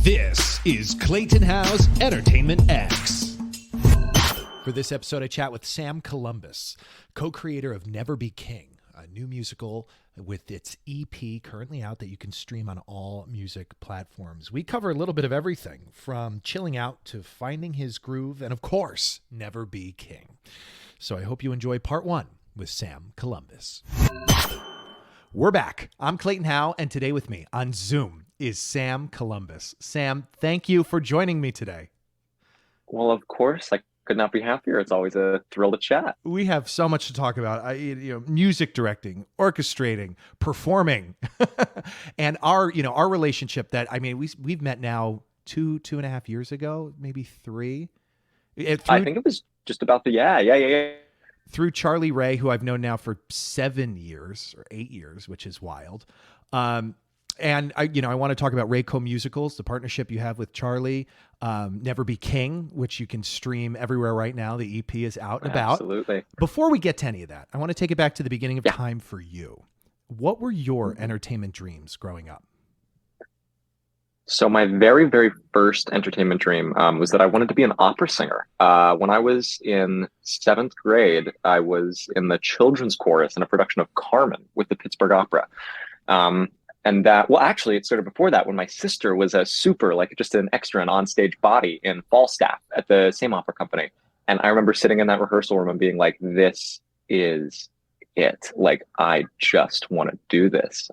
This is Clayton House Entertainment X. For this episode, I chat with Sam Columbus, co-creator of Never Be King, a new musical with its EP currently out that you can stream on all music platforms. We cover a little bit of everything from chilling out to finding his groove and, of course, Never Be King. So I hope you enjoy part one with Sam Columbus. We're back. I'm Clayton Howe, and today with me on Zoom is Sam Columbus. Sam, thank you for joining me today. Well, of course, I could not be happier. It's always a thrill to chat. We have so much to talk about. Music directing, orchestrating, performing, and our relationship. That we've met now two and a half years ago, maybe three. I think it was just about yeah. Through Charlie Ray, who I've known now for 7 years or 8 years, which is wild. And I want to talk about Rayco Musicals, the partnership you have with Charlie, Never Be King, which you can stream everywhere right now. The EP is out and about. Absolutely. Before we get to any of that, I want to take it back to the beginning of time for you. What were your entertainment dreams growing up? So my very, very first entertainment dream was that I wanted to be an opera singer. When I was in 7th grade, I was in the children's chorus in a production of Carmen with the Pittsburgh Opera. And that, well, actually, it started before that when my sister was a super, just an extra, an onstage body in Falstaff at the same opera company. And I remember sitting in that rehearsal room and being like, this is it. I just want to do this.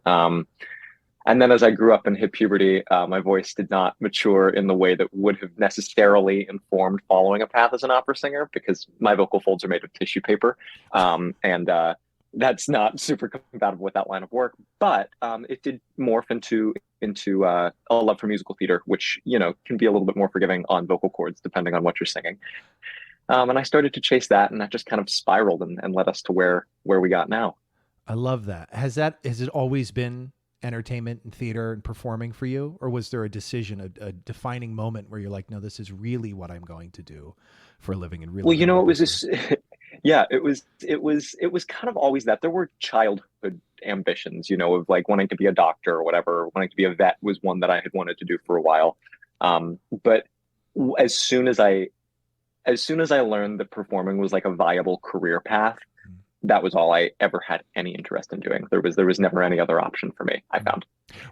And then as I grew up and hit puberty, my voice did not mature in the way that would have necessarily informed following a path as an opera singer, because my vocal folds are made of tissue paper. And that's not super compatible with that line of work. But it did morph into a love for musical theater, which, can be a little bit more forgiving on vocal cords, depending on what you're singing. And I started to chase that, and that just kind of spiraled and led us to where we got now. I love that. Has it always been entertainment and theater and performing for you, or was there a decision, a defining moment where you're like, no, this is really what I'm going to do for a living? And really, well, it was this. Yeah, it was kind of always that. There were childhood ambitions, of wanting to be a doctor or whatever. Wanting to be a vet was one that I had wanted to do for a while. But as soon as I learned that performing was a viable career path, that was all I ever had any interest in doing. There was never any other option for me, I found.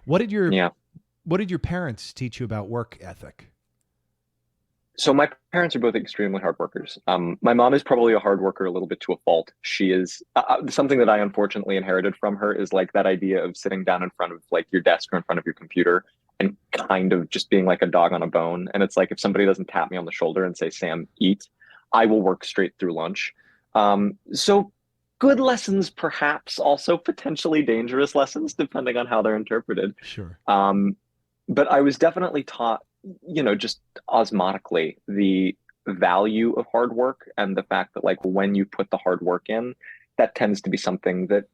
What did your parents teach you about work ethic? So my parents are both extremely hard workers. My mom is probably a hard worker a little bit to a fault. She is something that I unfortunately inherited from her is that idea of sitting down in front of your desk or in front of your computer and kind of just being like a dog on a bone. And it's if somebody doesn't tap me on the shoulder and say, Sam, eat, I will work straight through lunch. So good lessons, perhaps also potentially dangerous lessons, depending on how they're interpreted. Sure. But I was definitely taught, just osmotically, the value of hard work and the fact that when you put the hard work in, that tends to be something that,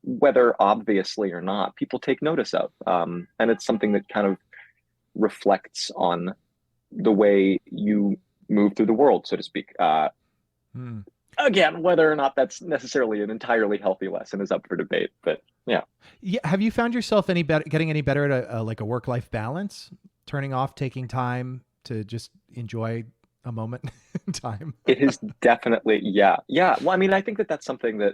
whether obviously or not, people take notice of. And it's something that kind of reflects on the way you move through the world, so to speak. Again, whether or not that's necessarily an entirely healthy lesson is up for debate, but yeah. Yeah. Have you found yourself getting any better at a work-life balance, turning off, taking time to just enjoy a moment in time? It is definitely, yeah. Well, I think that's something that,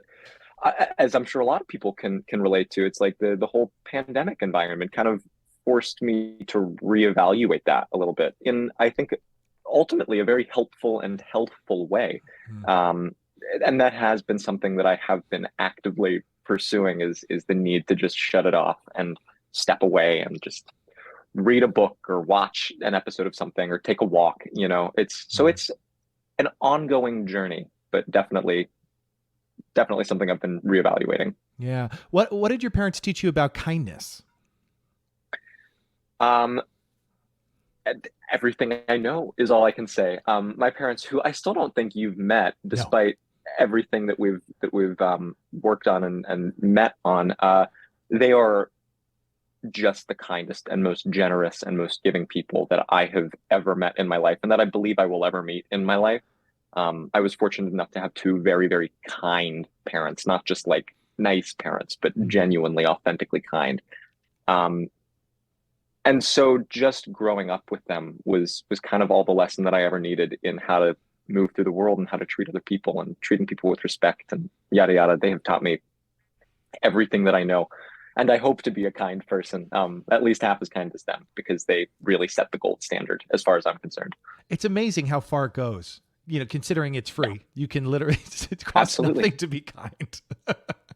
as I'm sure a lot of people can relate to, it's the whole pandemic environment kind of forced me to reevaluate that a little bit in, I think, ultimately a very helpful and healthful way. And that has been something that I have been actively pursuing is the need to just shut it off and step away and just read a book or watch an episode of something or take a walk. It's an ongoing journey, but definitely something I've been reevaluating. Yeah. What did your parents teach you about kindness? Everything I know is all I can say. My parents, who I still don't think you've met, despite everything that we've worked on and met on, they are just the kindest and most generous and most giving people that I have ever met in my life, and that I believe I will ever meet in my life. I was fortunate enough to have two very, very kind parents, not just nice parents, but genuinely, authentically kind. And so just growing up with them was kind of all the lesson that I ever needed in how to move through the world and how to treat other people and treating people with respect and yada yada. They have taught me everything that I know. And I hope to be a kind person, at least half as kind as them, because they really set the gold standard as far as I'm concerned. It's amazing how far it goes. You know, considering it's free, Yeah, you can literally, it costs absolutely. nothing to be kind.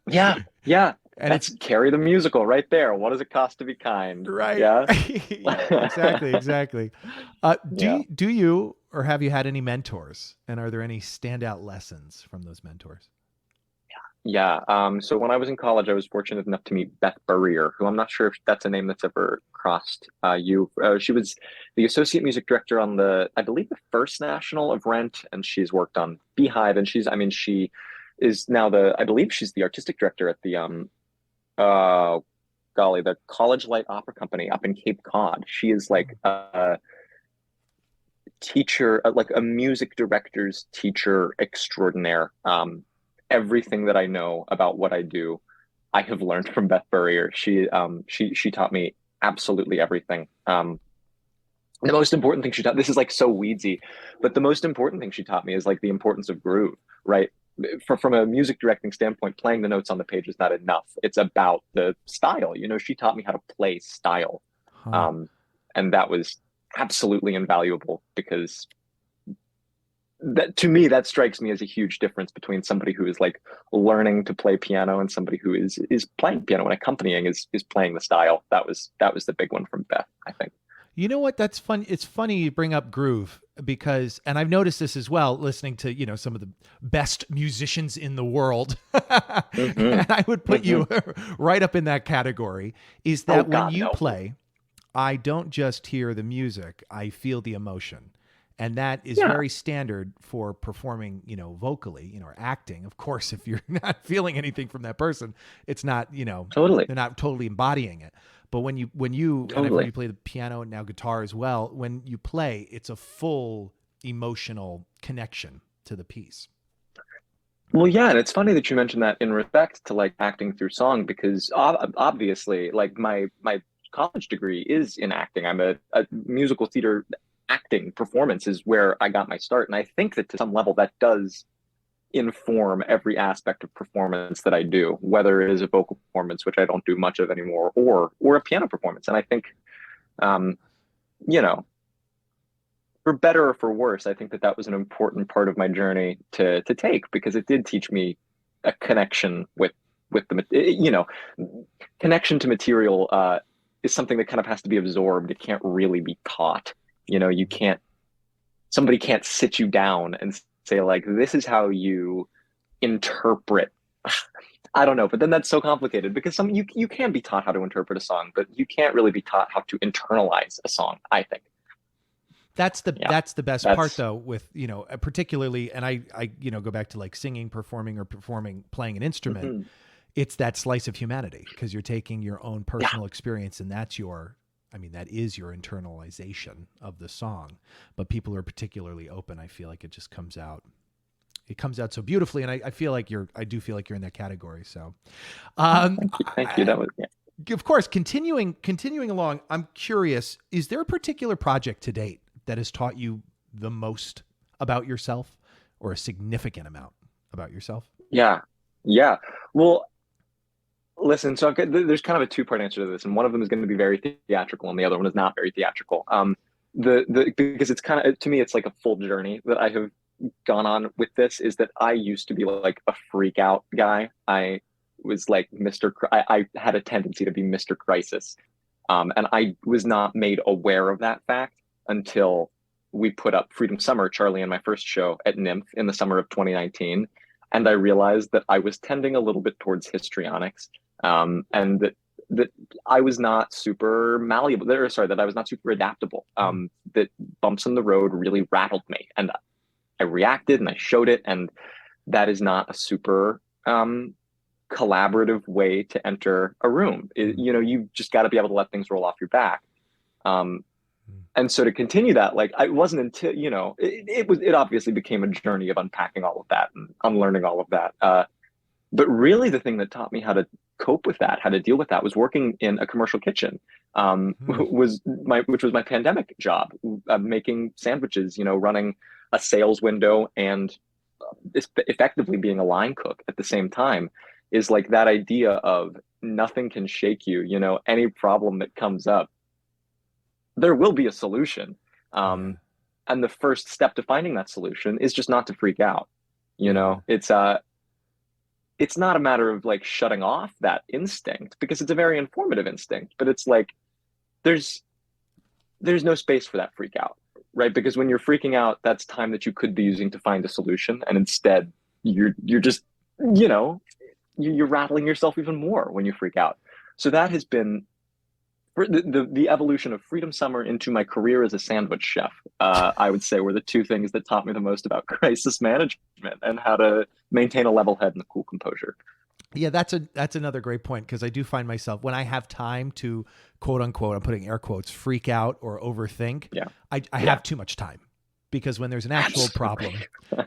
Yeah, yeah. And That's it's Carrie the musical right there. What does it cost to be kind? right. Yeah. Yeah, exactly. Exactly. Yeah. Do you, or have you had any mentors, and are there any standout lessons from those mentors? Yeah. So when I was in college, I was fortunate enough to meet Beth Burrier, who I'm not sure if that's a name that's ever crossed you. She was the associate music director on I believe, the first national of Rent, and she's worked on Beehive, and she is now I believe she's the artistic director at uh, the College Light Opera Company up in Cape Cod. She is like a teacher, like a music director's teacher extraordinaire. Everything that I know about what I do, I have learned from Beth Burrier. She taught me absolutely everything. The most important thing she taught, this is like so weedsy, but the most important thing she taught me is like the importance of groove, right? From a music directing standpoint, playing the notes on the page is not enough. It's about the style. You know, she taught me how to play style. Huh. Um, and that was absolutely invaluable because that to me that strikes me as a huge difference between somebody who is like learning to play piano and somebody who is playing piano and accompanying is playing the style. That was the big one from Beth, I think. You know what? That's fun. It's funny you bring up groove because, and I've noticed this as well, listening to, some of the best musicians in the world. Hmm. And I would put Hmm. you right up in that category, is Oh that when God, you no. play, I don't just hear the music, I feel the emotion. And that is Yeah, very standard for performing, vocally, or acting. Of course, if you're not feeling anything from that person, it's not, totally, they're not totally embodying it. But when you and I've heard totally. you play the piano and now guitar as well, when you play, it's a full emotional connection to the piece. Well, yeah, and it's funny that you mentioned that in respect to like acting through song because obviously, like my college degree is in acting. I'm a musical theater acting performance is where I got my start, and I think that to some level that does inform every aspect of performance that I do, whether it is a vocal performance, which I don't do much of anymore, or a piano performance. And I think, um, you know, for better or for worse, I think that that was an important part of my journey to take because it did teach me a connection with connection to material is something that kind of has to be absorbed. It can't really be taught. You can't somebody can't sit you down and say like this is how you interpret. I don't know, but then that's so complicated because you can be taught how to interpret a song, but you can't really be taught how to internalize a song, I think. That's the Yeah. that's the best part That's though with, particularly, and I go back to like singing, performing, or playing an instrument. mhm. It's that slice of humanity because you're taking your own Yeah, personal experience, and that is your internalization of the song. But people are particularly open. I feel like it comes out so beautifully. And I do feel like you're in that category. So, um, thank you. Thank you. I, That was yeah. of course, continuing along, I'm curious, is there a particular project to date that has taught you the most about yourself or a significant amount about yourself? Yeah. Yeah. Well, listen, so there's kind of a two-part answer to this, and one of them is going to be very theatrical, and the other one is not very theatrical. The because it's kind of to me, it's like a full journey that I have gone on with this. Is that I used to be like a freak out guy. I was like I had a tendency to be Mr. Crisis, and I was not made aware of that fact until we put up Freedom Summer, Charlie and my first show at Nymph in the summer of 2019, and I realized that I was tending a little bit towards histrionics and that I was not super malleable. Sorry, that I was not super adaptable. That bumps in the road really rattled me, and I reacted and I showed it, and that is not a super collaborative way to enter a room. You just got to be able to let things roll off your back. Um, and so to continue that, like I wasn't until it obviously became a journey of unpacking all of that and unlearning all of that. But really, the thing that taught me how to cope with that, how to deal with that, was working in a commercial kitchen. Hmm. Which was my pandemic job, making sandwiches, running a sales window and effectively being a line cook at the same time, is like that idea of nothing can shake you. Any problem that comes up, there will be a solution. Yeah. And the first step to finding that solution is just not to freak out. Yeah. It's not a matter of like shutting off that instinct, because it's a very informative instinct, but it's like there's there's no space for that freak out, right? Because when you're freaking out, that's time that you could be using to find a solution, and instead you're just, you know, you're rattling yourself even more when you freak out. So that has been the evolution of Freedom Summer into my career as a sandwich chef. I would say were the two things that taught me the most about crisis management and how to maintain a level head and a cool composure. Yeah, that's another great point, because I do find myself, when I have time to, quote unquote, I'm putting air quotes, freak out or overthink, Yeah. I Yeah. have too much time. Because when there's an actual problem,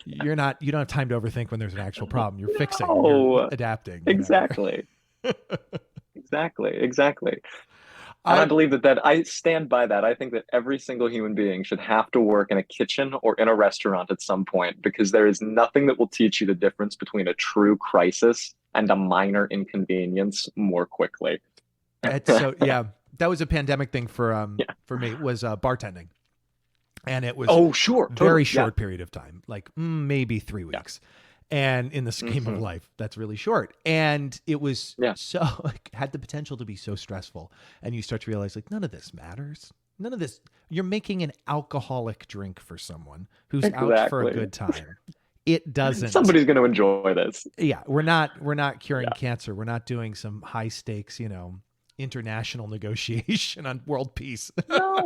you don't have time to overthink when there's an actual problem. You're fixing, you're No, adapting. exactly. Exactly. And I I believe that I stand by that. I think that every single human being should have to work in a kitchen or in a restaurant at some point, because there is nothing that will teach you the difference between a true crisis and a minor inconvenience more quickly. It's so, yeah, that was a pandemic thing Yeah. for me, was bartending. And it was Oh, sure. very Totally. Yeah. short period of time, like maybe 3 weeks. And in the scheme of Mhm. life, that's really short. And it was Yeah. so, like, had the potential to be so stressful. And you start to realize, like, none of this matters. None of this. You're making an alcoholic drink for someone who's out for a Exactly. good time. It doesn't. Somebody's going to enjoy this. Yeah, we're not curing Yeah. cancer. We're not doing some high stakes, international negotiation on world peace. No.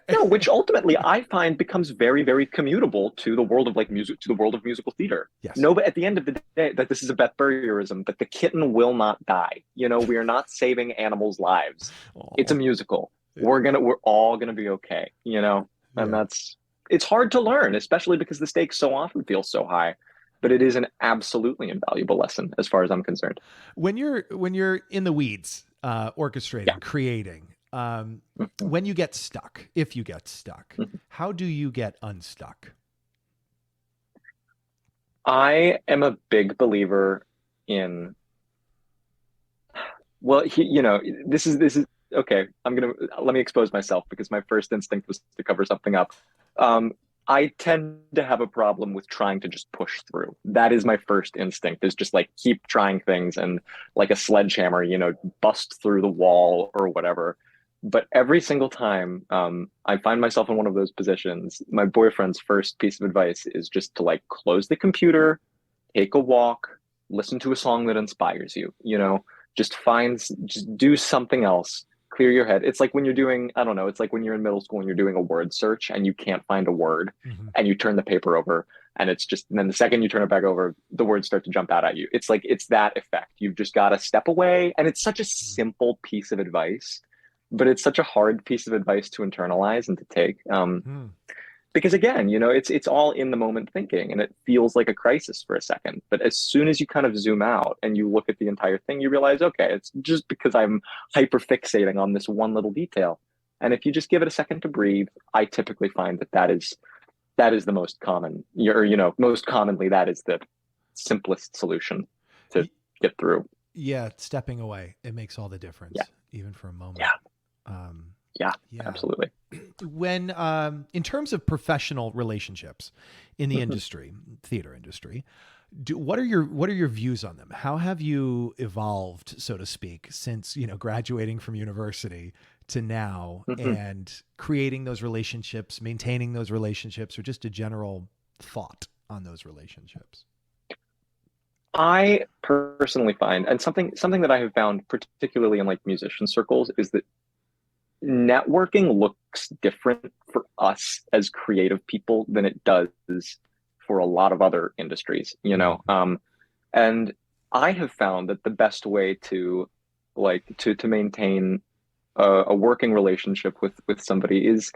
No, which ultimately I find becomes very, very commutable to the world of like music, to the world of musical theater. Yes. No, but at the end of the day, that this is a Beth Burrierism, but the kitten will not die. We are not saving animals' lives. It's a Aw. musical. Yeah. We're all gonna be okay, and Yeah. it's hard to learn, especially because the stakes so often feel so high. But it is an absolutely invaluable lesson as far as I'm concerned. When you're in the weeds, orchestrating, Yeah. creating, when you get stuck, if you get stuck, Mhm. how do you get unstuck? I am a big believer in, this is okay. Let me expose myself, because my first instinct was to cover something up. I tend to have a problem with trying to just push through. That is my first instinct, is just like keep trying things and like a sledgehammer, bust through the wall or whatever. But every single time I find myself in one of those positions, my boyfriend's first piece of advice is just to like close the computer, take a walk, listen to a song that inspires you, just do something else, clear your head. It's like when you're doing, I don't know, it's like when you're in middle school and you're doing a word search and you can't find a word, Mm-hmm. and you turn the paper over, and and then the second you turn it back over, the words start to jump out at you. It's like, it's that effect. You've just got to step away. And it's such a simple piece of advice, but it's such a hard piece of advice to internalize and to take. Hmm. Because again, it's all in the moment thinking, and it feels like a crisis for a second. But as soon as you kind of zoom out and you look at the entire thing, you realize, okay, it's just because I'm hyper fixating on this one little detail. And if you just give it a second to breathe, I typically find that is the most common, most commonly that is the simplest solution to get through. Yeah, stepping away, it makes all the difference, Yeah. even for a moment. Yeah. Um, Yeah, yeah. absolutely. When in terms of professional relationships in the Mhm. industry, theater industry, what are your views on them? How have you evolved, so to speak, since graduating from university to now, Mhm. and creating those relationships, maintaining those relationships, or just a general thought on those relationships? I personally find, and something that I have found particularly in like musician circles, is that networking looks different for us as creative people than it does for a lot of other industries. And I have found that the best way to to maintain a working relationship with somebody is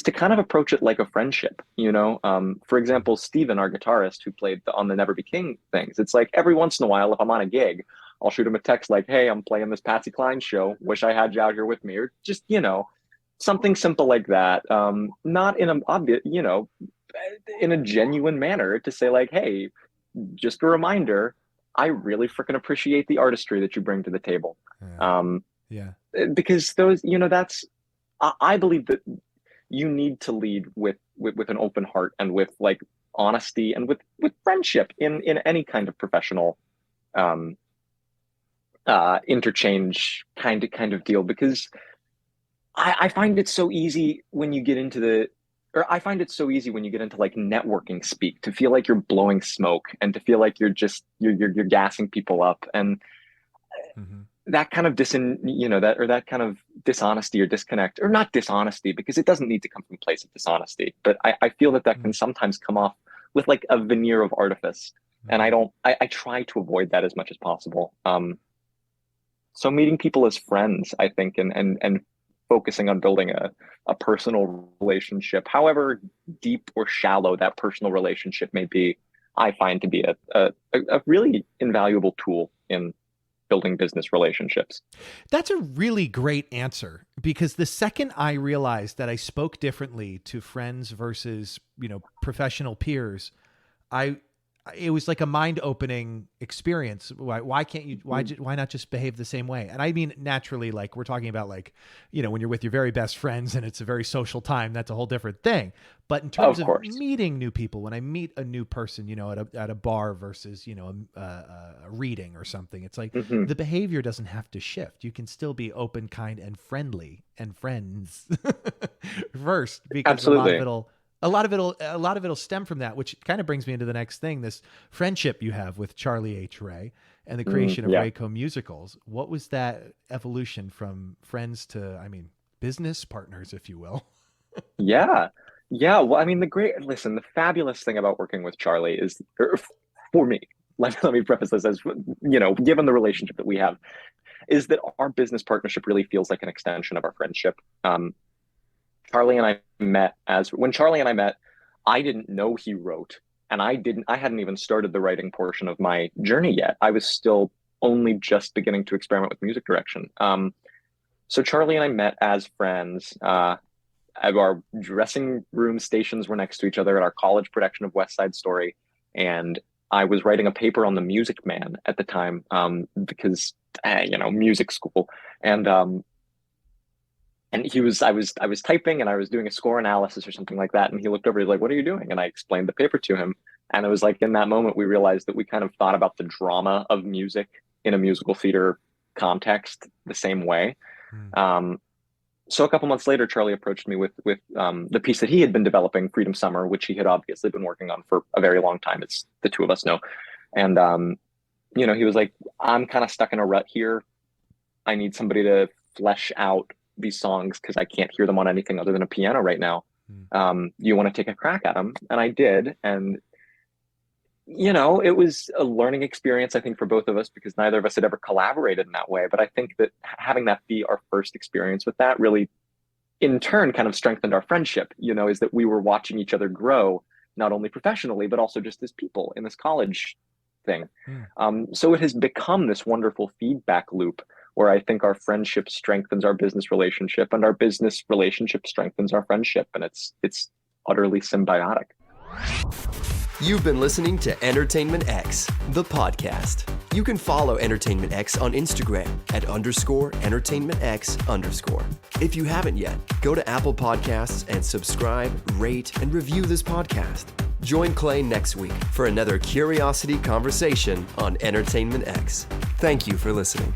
to kind of approach it like a friendship. For example, Steven, our guitarist who played on the Never Be King things, it's like every once in a while, if I'm on a gig, I'll shoot him a text like, hey, I'm playing this Patsy Cline show. Wish I had you out here with me. Or just, something simple like that. Not in an obvious, in a genuine manner to say like, hey, just a reminder, I really freaking appreciate the artistry that you bring to the table. Yeah. Because those, I believe that you need to lead with an open heart and with like honesty and with friendship in any kind of professional interchange kind of deal, because I find it so easy when you get into I find it so easy when you get into like networking speak to feel like you're blowing smoke and to feel like you're gassing people up, and that kind of that kind of dishonesty or disconnect, or not dishonesty, because it doesn't need to come from a place of dishonesty, but I feel that can sometimes come off with like a veneer of artifice, and I try to avoid that as much as possible. So meeting people as friends, I think, and focusing on building a personal relationship, however deep or shallow that personal relationship may be, I find to be a really invaluable tool in building business relationships. That's a really great answer, because the second I realized that I spoke differently to friends versus, professional peers, it was like a mind-opening experience. Why can't you, why not just behave the same way? And I mean, naturally, like we're talking about like, when you're with your very best friends and it's a very social time, that's a whole different thing. But in terms of meeting new people, when I meet a new person, at a bar versus, a reading or something, it's like the behavior doesn't have to shift. You can still be open, kind, and friendly and friends first, because Absolutely. a lot of it'll stem from that, which kind of brings me into the next thing, this friendship you have with Charlie H. Ray and the creation of Rayco Musicals. What was that evolution from friends to, business partners, if you will? Yeah. Well, the fabulous thing about working with Charlie is, for me, let me preface this as, given the relationship that we have, is that our business partnership really feels like an extension of our friendship. Charlie and I met when Charlie and I met, I didn't know he wrote, and I hadn't even started the writing portion of my journey yet. I was still only just beginning to experiment with music direction. So Charlie and I met as friends. Our dressing room stations were next to each other at our college production of West Side Story. And I was writing a paper on The Music Man at the time, because, music school. And I was typing and I was doing a score analysis or something like that. And he looked over, he's like, what are you doing? And I explained the paper to him. And it was like, in that moment, we realized that we kind of thought about the drama of music in a musical theater context the same way. So a couple months later, Charlie approached me with the piece that he had been developing, Freedom Summer, which he had obviously been working on for a very long time. It's the two of us know. And, he was like, I'm kind of stuck in a rut here. I need somebody to flesh out these songs because I can't hear them on anything other than a piano right now. You want to take a crack at them? And I did. And, it was a learning experience, I think, for both of us, because neither of us had ever collaborated in that way. But I think that having that be our first experience with that really, in turn, kind of strengthened our friendship, is that we were watching each other grow, not only professionally, but also just as people in this college thing. So it has become this wonderful feedback loop where I think our friendship strengthens our business relationship and our business relationship strengthens our friendship. And it's utterly symbiotic. You've been listening to Entertainment X, the podcast. You can follow Entertainment X on Instagram at _EntertainmentX_. If you haven't yet, go to Apple Podcasts and subscribe, rate, and review this podcast. Join Clay next week for another curiosity conversation on Entertainment X. Thank you for listening.